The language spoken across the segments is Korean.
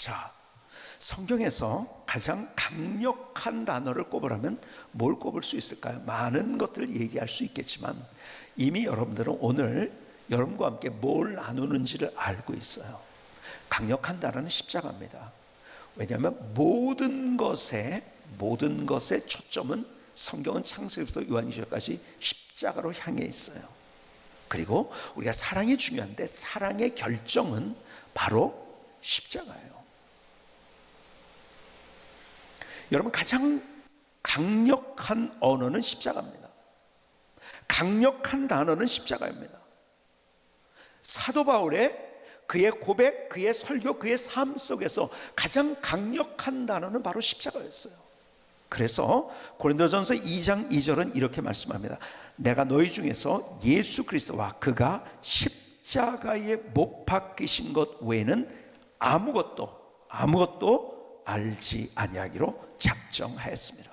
자, 성경에서 가장 강력한 단어를 꼽으라면 뭘 꼽을 수 있을까요? 많은 것들을 얘기할 수 있겠지만 이미 여러분들은 오늘 여러분과 함께 뭘 나누는지를 알고 있어요. 강력한 단어는 십자가입니다. 왜냐하면 모든 것의 초점은 성경은 창세기부터 요한일서까지 십자가로 향해 있어요. 그리고 우리가 사랑이 중요한데 사랑의 결정은 바로 십자가예요. 여러분, 가장 강력한 언어는 십자가입니다. 강력한 단어는 십자가입니다. 사도 바울의 그의 고백, 그의 설교, 그의 삶 속에서 가장 강력한 단어는 바로 십자가였어요. 그래서 고린도전서 2장 2절은 이렇게 말씀합니다. 내가 너희 중에서 예수 그리스도와 그가 십자가에 못 박히신 것 외에는 아무것도 알지 아니하기로 작정하였습니다.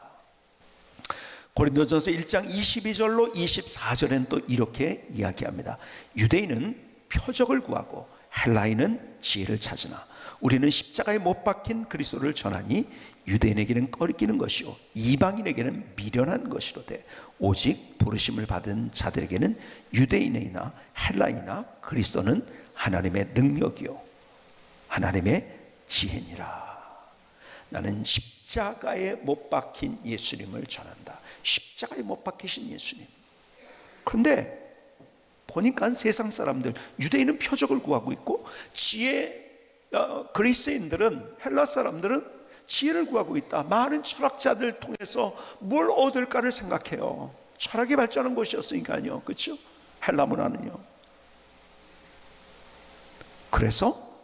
고린도전서 1장 22절로 24절에는 또 이렇게 이야기합니다. 유대인은 표적을 구하고 헬라인은 지혜를 찾으나 우리는 십자가에 못 박힌 그리스도를 전하니 유대인에게는 꺼리끼는 것이요 이방인에게는 미련한 것이로되 오직 부르심을 받은 자들에게는 유대인이나 헬라이나 그리스도는 하나님의 능력이요 하나님의 지혜니라. 나는 십자가에 못 박힌 예수님을 전한다. 십자가에 못 박히신 예수님. 그런데 보니까 세상 사람들, 유대인은 표적을 구하고 있고 그리스인들은, 헬라 사람들은 지혜를 구하고 있다. 많은 철학자들 통해서 뭘 얻을까를 생각해요. 철학이 발전한 곳이었으니까요. 그렇죠? 헬라 문화는요. 그래서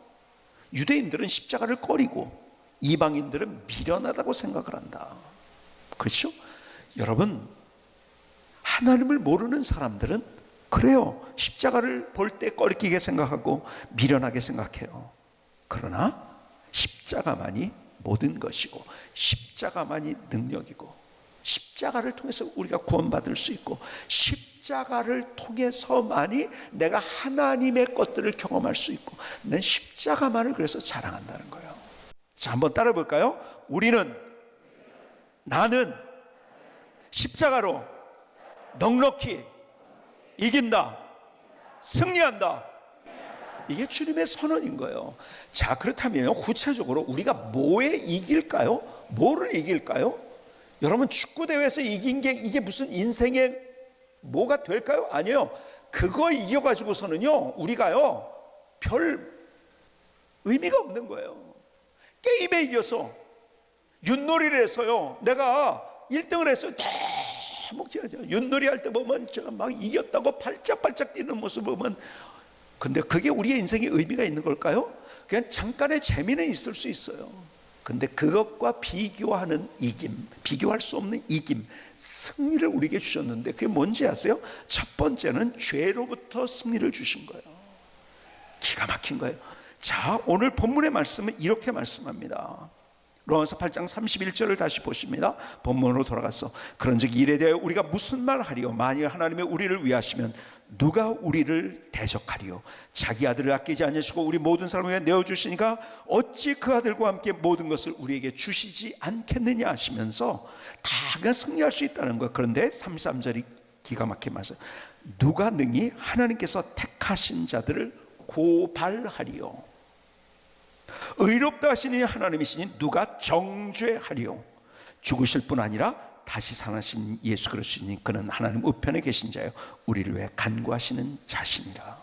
유대인들은 십자가를 꺼리고 이방인들은 미련하다고 생각을 한다. 그렇죠? 여러분, 하나님을 모르는 사람들은 그래요. 십자가를 볼 때 꺼리끼게 생각하고 미련하게 생각해요. 그러나 십자가만이 모든 것이고 십자가만이 능력이고 십자가를 통해서 우리가 구원받을 수 있고 십자가를 통해서만이 내가 하나님의 것들을 경험할 수 있고 난 십자가만을 그래서 자랑한다는 거예요. 자, 한번 따라 볼까요? 나는 십자가로 넉넉히 이긴다, 승리한다. 이게 주님의 선언인 거예요. 자, 그렇다면 구체적으로 우리가 뭐에 이길까요? 뭐를 이길까요? 여러분, 축구대회에서 이긴 게 이게 무슨 인생의 뭐가 될까요? 아니에요. 그거 이겨가지고서는요 우리가요 별 의미가 없는 거예요. 게임에 이겨서 윷놀이를 해서요 내가 1등을 했어요. 윷놀이 할 때 보면 막 이겼다고 발짝발짝 뛰는 모습 보면, 근데 그게 우리의 인생에 의미가 있는 걸까요? 그냥 잠깐의 재미는 있을 수 있어요. 근데 그것과 비교하는 이김, 비교할 수 없는 이김, 승리를 우리에게 주셨는데 그게 뭔지 아세요? 첫 번째는 죄로부터 승리를 주신 거예요. 기가 막힌 거예요. 자, 오늘 본문의 말씀은 이렇게 말씀합니다. 로마서 8장 31절을 다시 보십니다. 본문으로 돌아가서 그런즉 이에 대하여 우리가 무슨 말 하리요? 만일 하나님의 우리를 위하시면 누가 우리를 대적하리요? 자기 아들을 아끼지 않으시고 우리 모든 사람을 위해 내어주시니까 어찌 그 아들과 함께 모든 것을 우리에게 주시지 않겠느냐 하시면서 다 그냥 승리할 수 있다는 거예요. 그런데 33절이 기가 막힌 말씀. 누가 능히 하나님께서 택하신 자들을 고발하리요? 의롭다 하시니 하나님이시니 누가 정죄하리요? 죽으실 뿐 아니라 다시 살아나신 예수 그리스도니 그는 하나님 우편에 계신 자요 우리를 위해 간구하시는 자신이라.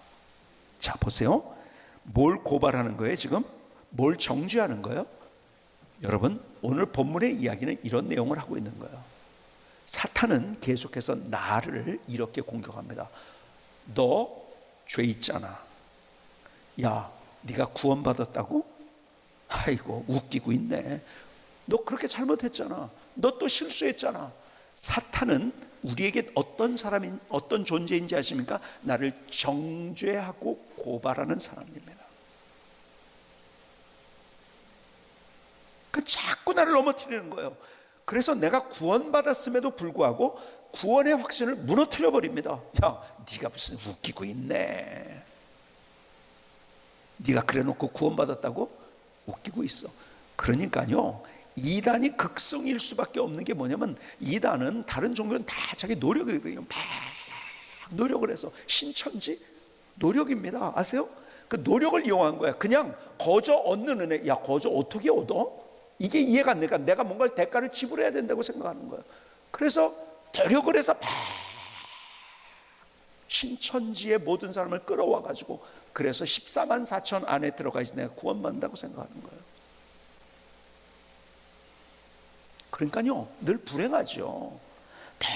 자, 보세요. 뭘 고발하는 거예요 지금? 뭘 정죄하는 거예요? 여러분, 오늘 본문의 이야기는 이런 내용을 하고 있는 거예요. 사탄은 계속해서 나를 이렇게 공격합니다. 너 죄 있잖아. 야, 네가 구원받았다고? 아이고, 웃기고 있네. 너 그렇게 잘못했잖아. 너 또 실수했잖아. 사탄은 우리에게 어떤 사람인, 어떤 존재인지 아십니까? 나를 정죄하고 고발하는 사람입니다. 그 자꾸 나를 넘어뜨리는 거예요. 그래서 내가 구원받았음에도 불구하고 구원의 확신을 무너뜨려 버립니다. 야, 네가 무슨 웃기고 있네. 네가 그래놓고 구원받았다고? 웃기고 있어. 그러니까요, 이단이 극성일 수밖에 없는 게 뭐냐면, 이단은 다른 종교는 다 자기 노력을 해요. 막 노력을 해서, 신천지 노력입니다. 아세요? 그 노력을 이용한 거야. 그냥 거저 얻는 은혜. 야, 거저 어떻게 얻어? 이게 이해가 안 되니까 내가 뭔가 대가를 지불해야 된다고 생각하는 거예요. 그래서 노력을 해서 막 신천지의 모든 사람을 끌어와 가지고, 그래서 14만 4천 안에 들어가야지 내가 구원받는다고 생각하는 거예요. 그러니까요, 늘 불행하죠. 다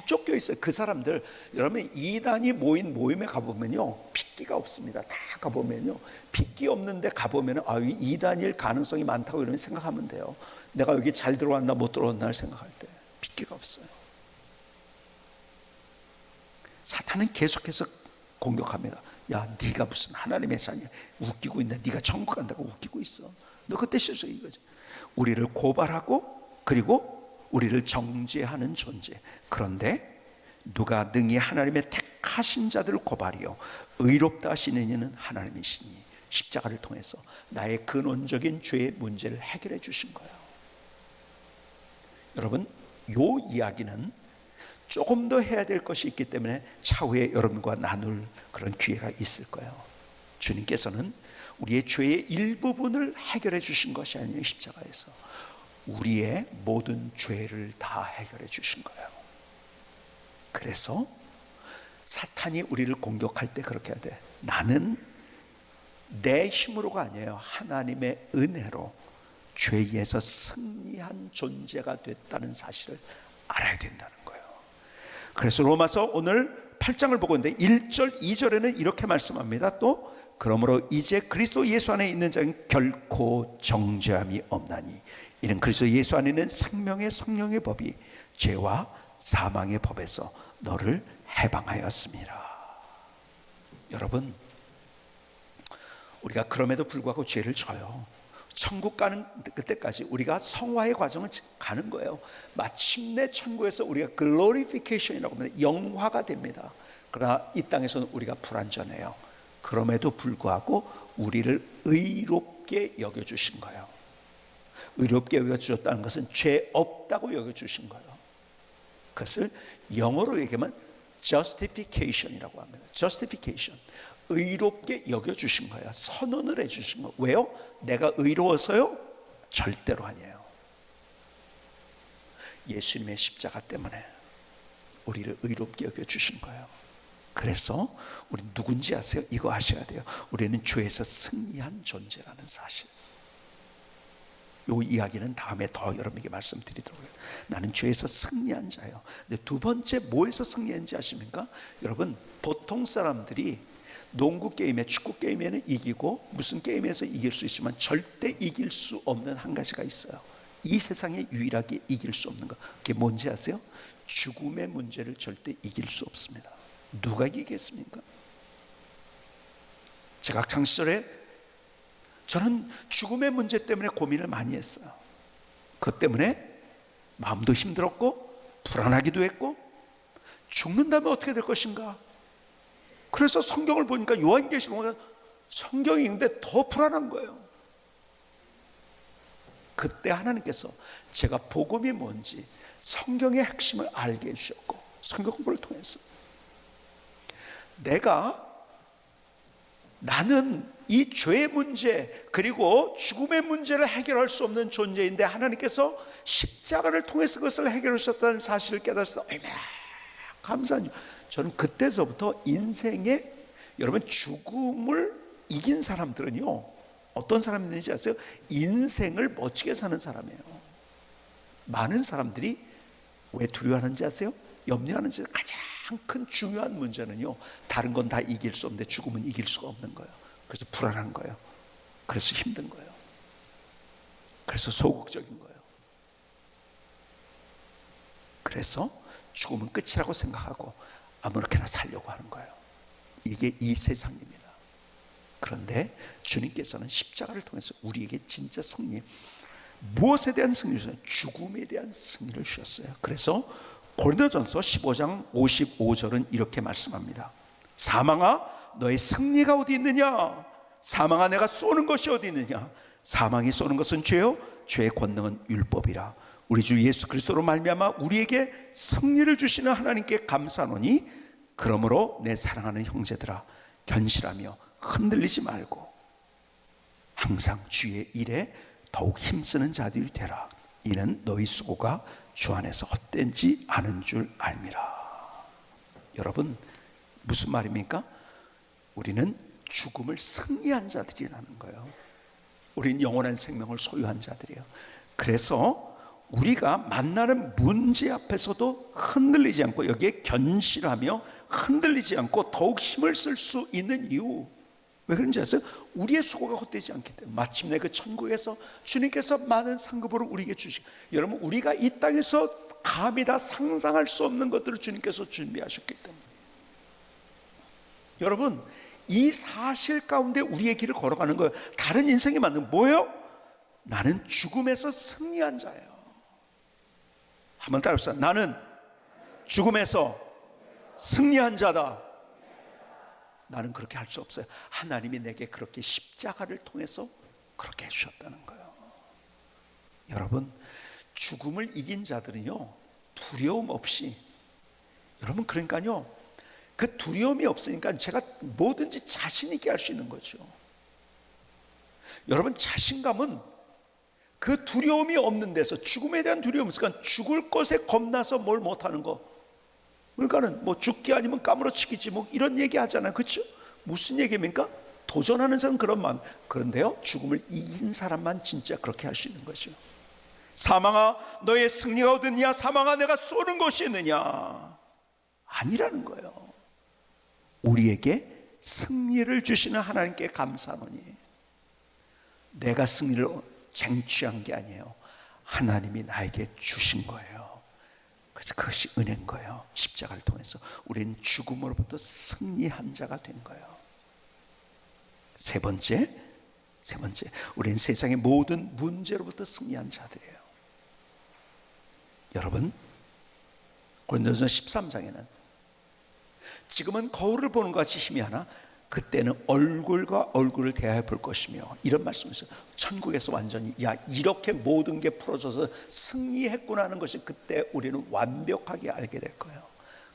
쫓겨 있어요. 그 사람들, 여러분 이단이 모인 모임에 가보면요, 핏기가 없습니다. 다 가보면요, 핏기 없는데 가보면 이단일 가능성이 많다고 이러면 생각하면 돼요. 내가 여기 잘 들어왔나 못 들어왔나를 생각할 때 핏기가 없어요. 사탄은 계속해서 공격합니다. 야, 네가 무슨 하나님의 자녀야, 웃기고 있네. 네가 천국 간다고 웃기고 있어. 너 그때 실수 이거지. 우리를 고발하고, 그리고 우리를 정죄하는 존재. 그런데 누가 능히 하나님의 택하신 자들을 고발이요 의롭다 하시는 이는 하나님이시니, 십자가를 통해서 나의 근원적인 죄의 문제를 해결해 주신 거예요. 여러분, 요 이야기는 조금 더 해야 될 것이 있기 때문에 차후에 여러분과 나눌 그런 기회가 있을 거예요. 주님께서는 우리의 죄의 일부분을 해결해 주신 것이 아니에요. 십자가에서 우리의 모든 죄를 다 해결해 주신 거예요. 그래서 사탄이 우리를 공격할 때 그렇게 해야 돼. 나는 내 힘으로가 아니에요. 하나님의 은혜로 죄에서 승리한 존재가 됐다는 사실을 알아야 된다는 거예요. 그래서 로마서 오늘 8장을 보고 있는데 1절 2절에는 이렇게 말씀합니다. 또 그러므로 이제 그리스도 예수 안에 있는 자는 결코 정죄함이 없나니 이는 그리스도 예수 안에 있는 생명의 성령의 법이 죄와 사망의 법에서 너를 해방하였습니다. 여러분, 우리가 그럼에도 불구하고 죄를 져요. 천국 가는 그때까지 우리가 성화의 과정을 가는 거예요. 마침내 천국에서 우리가 글로리피케이션이라고 합니다. 영화가 됩니다. 그러나 이 땅에서는 우리가 불완전해요. 그럼에도 불구하고 우리를 의롭게 여겨주신 거예요. 의롭게 여겨주셨다는 것은 죄 없다고 여겨주신 거예요. 그것을 영어로 얘기하면 justification이라고 합니다. justification. 의롭게 여겨주신 거예요. 선언을 해주신 거예요. 왜요? 내가 의로워서요? 절대로 아니에요. 예수님의 십자가 때문에 우리를 의롭게 여겨주신 거예요. 그래서 우리 누군지 아세요? 이거 아셔야 돼요. 우리는 죄에서 승리한 존재라는 사실. 이 이야기는 다음에 더 여러분에게 말씀드리도록 해요. 나는 죄에서 승리한 자예요. 근데 두 번째 뭐에서 승리한지 아십니까? 여러분, 보통 사람들이 농구 게임에, 축구 게임에는 이기고 무슨 게임에서 이길 수 있지만 절대 이길 수 없는 한 가지가 있어요. 이 세상에 유일하게 이길 수 없는 것, 그게 뭔지 아세요? 죽음의 문제를 절대 이길 수 없습니다. 누가 이기겠습니까? 제가 학창시절에 저는 죽음의 문제 때문에 고민을 많이 했어요. 그것 때문에 마음도 힘들었고 불안하기도 했고, 죽는다면 어떻게 될 것인가. 그래서 성경을 보니까 요한계시록은 성경이 있는데 더 불안한 거예요. 그때 하나님께서 제가 복음이 뭔지 성경의 핵심을 알게 해주셨고, 성경 공부를 통해서 나는 이 죄의 문제 그리고 죽음의 문제를 해결할 수 없는 존재인데 하나님께서 십자가를 통해서 그것을 해결해 주셨다는 사실을 깨달았어요. 얼마나 감사하죠. 저는 그때서부터 인생에, 여러분, 죽음을 이긴 사람들은요 어떤 사람인지 아세요? 인생을 멋지게 사는 사람이에요. 많은 사람들이 왜 두려워하는지 아세요? 염려하는지. 가장 큰 중요한 문제는요, 다른 건 다 이길 수 없는데 죽음은 이길 수가 없는 거예요. 그래서 불안한 거예요. 그래서 힘든 거예요. 그래서 소극적인 거예요. 그래서 죽음은 끝이라고 생각하고 아무렇게나 살려고 하는 거예요. 이게 이 세상입니다. 그런데 주님께서는 십자가를 통해서 우리에게 진짜 승리, 무엇에 대한 승리를 주셨어요? 죽음에 대한 승리를 주셨어요. 그래서 고린도전서 15장 55절은 이렇게 말씀합니다. 사망아, 너의 승리가 어디 있느냐? 사망아, 내가 쏘는 것이 어디 있느냐? 사망이 쏘는 것은 죄요, 죄의 권능은 율법이라. 우리 주 예수 그리스도로 말미암아 우리에게 승리를 주시는 하나님께 감사하노니 그러므로 내 사랑하는 형제들아 견실하며 흔들리지 말고 항상 주의 일에 더욱 힘쓰는 자들이 되라. 이는 너희 수고가 주 안에서 헛된지 아는 줄 알미라. 여러분, 무슨 말입니까? 우리는 죽음을 승리한 자들이라는 거예요. 우린 영원한 생명을 소유한 자들이에요. 그래서 우리가 만나는 문제 앞에서도 흔들리지 않고 여기에 견실하며 흔들리지 않고 더욱 힘을 쓸 수 있는 이유, 왜 그런지 아세요? 우리의 수고가 헛되지 않기 때문에. 마침내 그 천국에서 주님께서 많은 상급으로 우리에게 주시고, 여러분 우리가 이 땅에서 감히 다 상상할 수 없는 것들을 주님께서 준비하셨기 때문에. 여러분, 이 사실 가운데 우리의 길을 걸어가는 거예요. 다른 인생이 맞는 뭐예요? 나는 죽음에서 승리한 자예요. 한번 따라합시다. 나는 죽음에서 승리한 자다. 나는 그렇게 할 수 없어요. 하나님이 내게 그렇게 십자가를 통해서 그렇게 해주셨다는 거예요. 여러분, 죽음을 이긴 자들은요 두려움 없이, 여러분 그러니까요 그 두려움이 없으니까 제가 뭐든지 자신 있게 할 수 있는 거죠. 여러분, 자신감은 그 두려움이 없는 데서, 죽음에 대한 두려움이 있으니까 죽을 것에 겁나서 뭘 못하는 거. 그러니까는 뭐 죽기 아니면 까무러치기지 뭐 이런 얘기 하잖아요. 그렇죠? 무슨 얘기입니까? 도전하는 사람은 그런 마음. 그런데요, 죽음을 이긴 사람만 진짜 그렇게 할 수 있는 거죠. 사망아 너의 승리가 어딨냐? 사망아 내가 쏘는 것이 있느냐? 아니라는 거예요. 우리에게 승리를 주시는 하나님께 감사하노니, 내가 승리를 쟁취한 게 아니에요. 하나님이 나에게 주신 거예요. 그래서 그것이 은혜인 거예요. 십자가를 통해서 우리는 죽음으로부터 승리한 자가 된 거예요. 세 번째, 우리는 세상의 모든 문제로부터 승리한 자들이에요. 여러분, 고린도전서 13장에는 지금은 거울을 보는 것 같이 희미하나 그때는 얼굴과 얼굴을 대하여 볼 것이며, 이런 말씀을 했어요. 천국에서 완전히 이렇게 모든 게 풀어져서 승리했구나 하는 것이 그때 우리는 완벽하게 알게 될 거예요.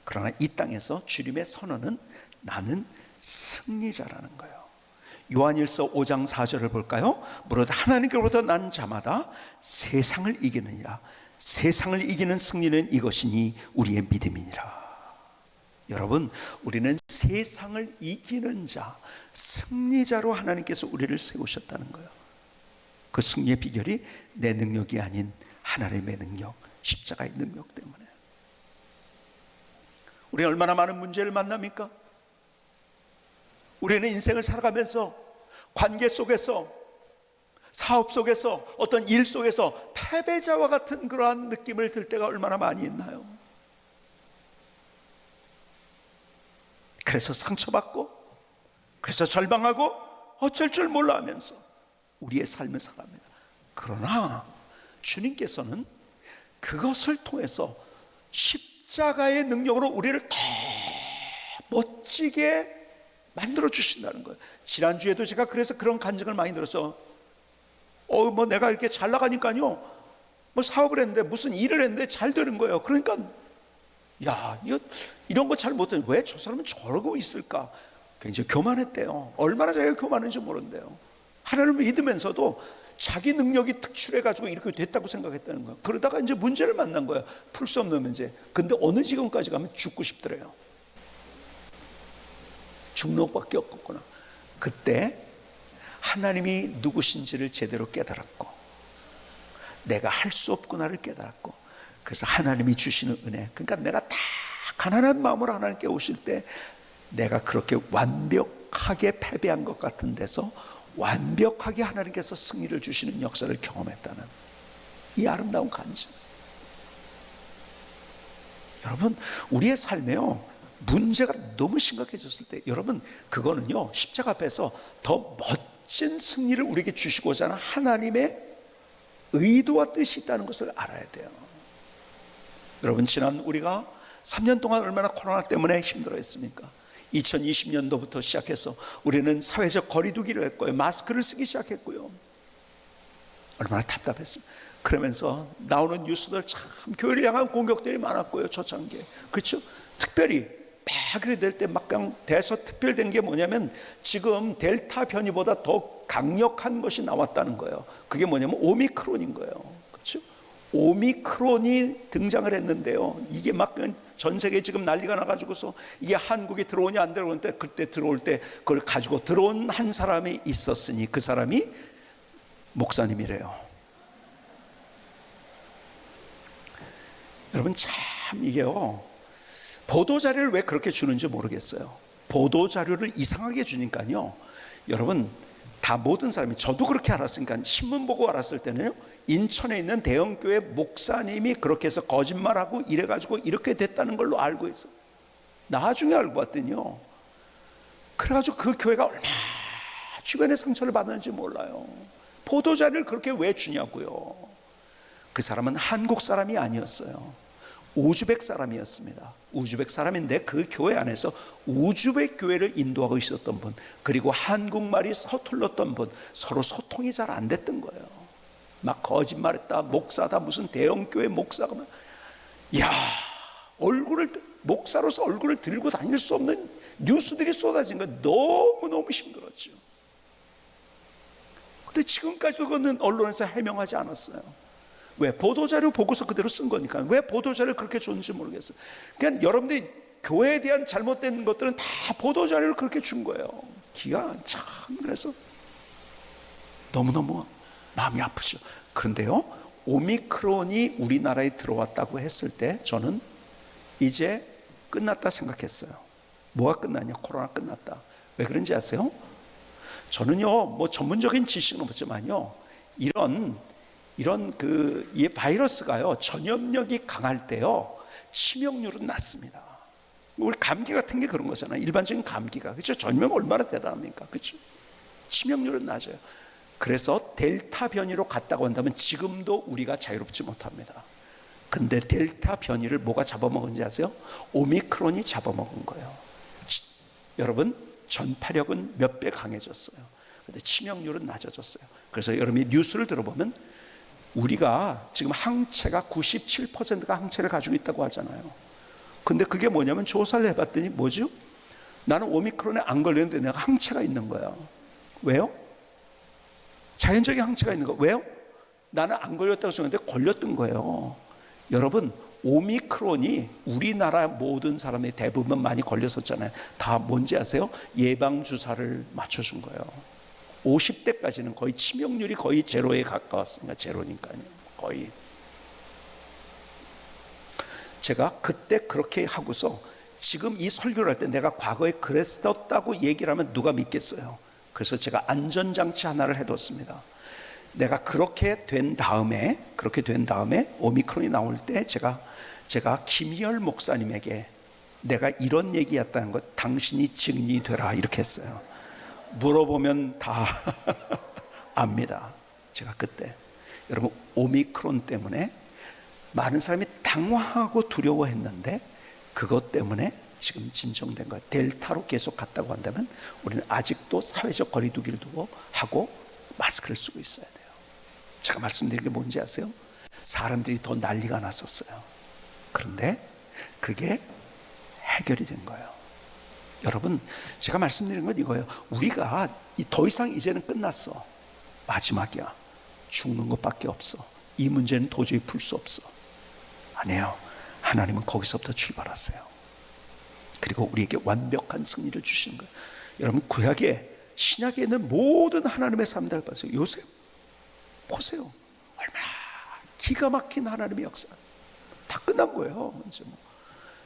그러나 이 땅에서 주님의 선언은 나는 승리자라는 거예요. 요한일서 5장 4절을 볼까요? 무릇 하나님께로부터 난 자마다 세상을 이기느니라. 세상을 이기는 승리는 이것이니 우리의 믿음이니라. 여러분, 우리는 세상을 이기는 자, 승리자로 하나님께서 우리를 세우셨다는 거예요. 그 승리의 비결이 내 능력이 아닌 하나님의 능력, 십자가의 능력 때문에. 우리 얼마나 많은 문제를 만납니까? 우리는 인생을 살아가면서 관계 속에서, 사업 속에서, 어떤 일 속에서 패배자와 같은 그러한 느낌을 들 때가 얼마나 많이 있나요? 그래서 상처받고, 그래서 절망하고 어쩔 줄 몰라 하면서 우리의 삶을 살아갑니다. 그러나 주님께서는 그것을 통해서 십자가의 능력으로 우리를 더 멋지게 만들어 주신다는 거예요. 지난주에도 제가 그래서 그런 간증을 많이 들었어. 뭐 내가 이렇게 잘 나가니까요, 뭐 사업을 했는데, 무슨 일을 했는데 잘 되는 거예요. 그러니까 이런 거 잘 못해. 왜 저 사람은 저러고 있을까? 굉장히 교만했대요. 얼마나 자기가 교만한지 모른대요. 하나님을 믿으면서도 자기 능력이 특출해가지고 이렇게 됐다고 생각했다는 거예요. 그러다가 이제 문제를 만난 거예요. 풀 수 없는 문제. 근데 어느 지경까지 가면 죽고 싶더래요. 죽는 것밖에 없겠구나. 그때 하나님이 누구신지를 제대로 깨달았고, 내가 할 수 없구나를 깨달았고, 그래서 하나님이 주시는 은혜, 그러니까 내가 다 가난한 마음으로 하나님께 오실 때 내가 그렇게 완벽하게 패배한 것 같은 데서 완벽하게 하나님께서 승리를 주시는 역사를 경험했다는 이 아름다운 간증. 여러분, 우리의 삶에요, 문제가 너무 심각해졌을 때, 여러분 그거는요 십자가 앞에서 더 멋진 승리를 우리에게 주시고자 하는 하나님의 의도와 뜻이 있다는 것을 알아야 돼요. 여러분, 지난 우리가 3년 동안 얼마나 코로나 때문에 힘들어했습니까? 2020년도부터 시작해서 우리는 사회적 거리두기를 했고요, 마스크를 쓰기 시작했고요. 얼마나 답답했습니까? 그러면서 나오는 뉴스들 참 교회를 향한 공격들이 많았고요. 초창기에. 그렇죠? 특별히 막 이래 될 때 막강 돼서 특별된 게 뭐냐면 지금 델타 변이보다 더 강력한 것이 나왔다는 거예요. 그게 뭐냐면 오미크론인 거예요. 그렇죠? 오미크론이 등장을 했는데요. 이게 막 전 세계 지금 난리가 나가지고서 이게 한국에 들어오냐 안 들어오는데 그때 들어올 때 그걸 가지고 들어온 한 사람이 있었으니 그 사람이 목사님이래요. 여러분 참 이게요. 보도자료를 왜 그렇게 주는지 모르겠어요. 보도자료를 이상하게 주니까요. 여러분 다 모든 사람이 저도 그렇게 알았으니까 신문 보고 알았을 때는요. 인천에 있는 대형교회 목사님이 그렇게 해서 거짓말하고 이래가지고 이렇게 됐다는 걸로 알고 있어요. 나중에 알고 봤더니요. 그래가지고 그 교회가 얼마나 주변에 상처를 받았는지 몰라요. 보도자료를 그렇게 왜 주냐고요. 그 사람은 한국 사람이 아니었어요. 우즈벡 사람이었습니다. 우즈벡 사람인데 그 교회 안에서 우즈벡 교회를 인도하고 있었던 분, 그리고 한국말이 서툴렀던 분, 서로 소통이 잘 안 됐던 거예요. 막 거짓말했다, 목사다, 무슨 대형교회 목사가 막, 야, 목사로서 얼굴을 들고 다닐 수 없는 뉴스들이 쏟아진 거 너무너무 힘들었죠. 근데 지금까지도 그거는 언론에서 해명하지 않았어요. 왜? 보도자료 보고서 그대로 쓴 거니까. 왜 보도자료를 그렇게 줬는지 모르겠어요. 그냥 여러분들이 교회에 대한 잘못된 것들은 다 보도자료를 그렇게 준 거예요. 기가 참, 그래서 너무너무 마음이 아프죠. 그런데요, 오미크론이 우리나라에 들어왔다고 했을 때 저는 이제 끝났다 생각했어요. 뭐가 끝났냐? 코로나 끝났다. 왜 그런지 아세요? 저는요, 뭐 전문적인 지식은 없지만요, 이런 이 바이러스가요, 전염력이 강할 때요, 치명률은 낮습니다. 우리 감기 같은 게 그런 거잖아요. 일반적인 감기가. 그렇죠? 전염력 얼마나 대단합니까? 그렇죠? 치명률은 낮아요. 그래서 델타 변이로 갔다고 한다면 지금도 우리가 자유롭지 못합니다. 근데 델타 변이를 뭐가 잡아먹은지 아세요? 오미크론이 잡아먹은 거예요. 여러분, 전파력은 몇 배 강해졌어요. 근데 치명률은 낮아졌어요. 그래서 여러분이 뉴스를 들어보면 우리가 지금 항체가 97%가 항체를 가지고 있다고 하잖아요. 근데 그게 뭐냐면 조사를 해봤더니 뭐죠? 나는 오미크론에 안 걸렸는데 내가 항체가 있는 거야. 왜요? 자연적인 항체가 있는 거. 왜요? 나는 안 걸렸다고 생각했는데 걸렸던 거예요. 여러분, 오미크론이 우리나라 모든 사람의 대부분 많이 걸렸었잖아요. 다 뭔지 아세요? 예방주사를 맞춰준 거예요. 50대까지는 거의 치명률이 거의 제로에 가까웠으니까, 제로니까요. 거의. 제가 그때 그렇게 하고서 지금 이 설교를 할 때 내가 과거에 그랬었다고 얘기를 하면 누가 믿겠어요? 그래서 제가 안전장치 하나를 해뒀습니다. 내가 그렇게 된 다음에 오미크론이 나올 때 제가 김희열 목사님에게 내가 이런 얘기했다는 것 당신이 증인이 되라 이렇게 했어요. 물어보면 다 압니다. 제가 그때 여러분 오미크론 때문에 많은 사람이 당황하고 두려워했는데 그것 때문에 지금 진정된 거예요. 델타로 계속 갔다고 한다면 우리는 아직도 사회적 거리두기를 두고 하고 마스크를 쓰고 있어야 돼요. 제가 말씀드린 게 뭔지 아세요? 사람들이 더 난리가 났었어요. 그런데 그게 해결이 된 거예요. 여러분, 제가 말씀드린 건 이거예요. 우리가 더 이상 이제는 끝났어. 마지막이야. 죽는 것밖에 없어. 이 문제는 도저히 풀 수 없어. 아니에요. 하나님은 거기서부터 출발하세요. 그리고 우리에게 완벽한 승리를 주시는 거예요. 여러분, 구약에 신약에 있는 모든 하나님의 사람들 보세요. 요셉 보세요. 얼마나 기가 막힌 하나님의 역사. 다 끝난 거예요.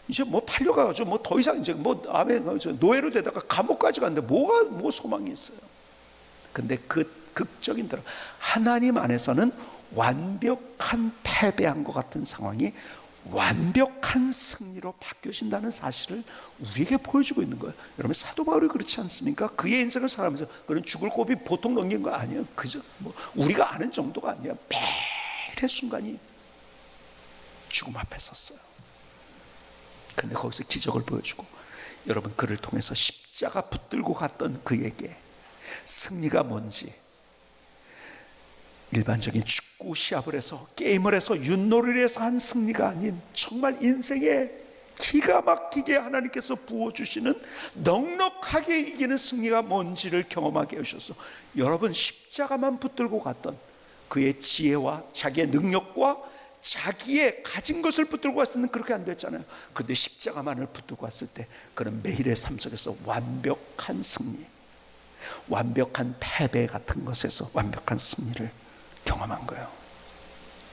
이제 뭐 팔려가지고 뭐 더 이상 이제 뭐 노예로 되다가 감옥까지 갔는데 뭐 소망이 있어요. 근데 그 극적인 대로 하나님 안에서는 완벽한 패배한 것 같은 상황이 완벽한 승리로 바뀌어진다는 사실을 우리에게 보여주고 있는 거예요. 여러분, 사도 바울이 그렇지 않습니까? 그의 인생을 살아가면서 그는 죽을 고비 보통 넘긴 거 아니에요. 그저 뭐 우리가 아는 정도가 아니에요. 매일의 순간이 죽음 앞에 섰어요. 근데 거기서 기적을 보여주고 여러분, 그를 통해서 십자가 붙들고 갔던 그에게 승리가 뭔지, 일반적인 축구 시합을 해서 게임을 해서 윷놀이를 해서 한 승리가 아닌 정말 인생에 기가 막히게 하나님께서 부어주시는 넉넉하게 이기는 승리가 뭔지를 경험하게 해주셔서 여러분 십자가만 붙들고 갔던 그의 지혜와 자기의 능력과 자기의 가진 것을 붙들고 갔을 때는 그렇게 안 됐잖아요. 그런데 십자가만을 붙들고 갔을 때 그는 매일의 삶 속에서 완벽한 승리, 완벽한 패배 같은 것에서 완벽한 승리를 경험한 거예요.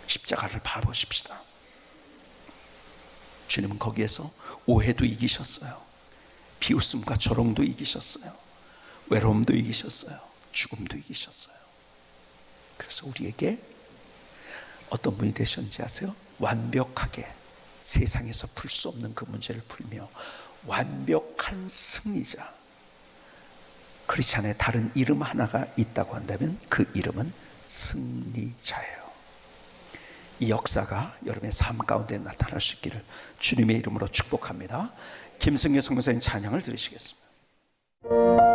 십자가를 바라보십시다. 주님은 거기에서 오해도 이기셨어요. 비웃음과 조롱도 이기셨어요. 외로움도 이기셨어요. 죽음도 이기셨어요. 그래서 우리에게 어떤 분이 되셨는지 아세요? 완벽하게 세상에서 풀 수 없는 그 문제를 풀며 완벽한 승리자. 크리스찬의 다른 이름 하나가 있다고 한다면 그 이름은 승리자예요. 이 역사가 여러분의 삶 가운데 나타날 수 있기를 주님의 이름으로 축복합니다. 김승혜 선교사님 찬양을 들으시겠습니다.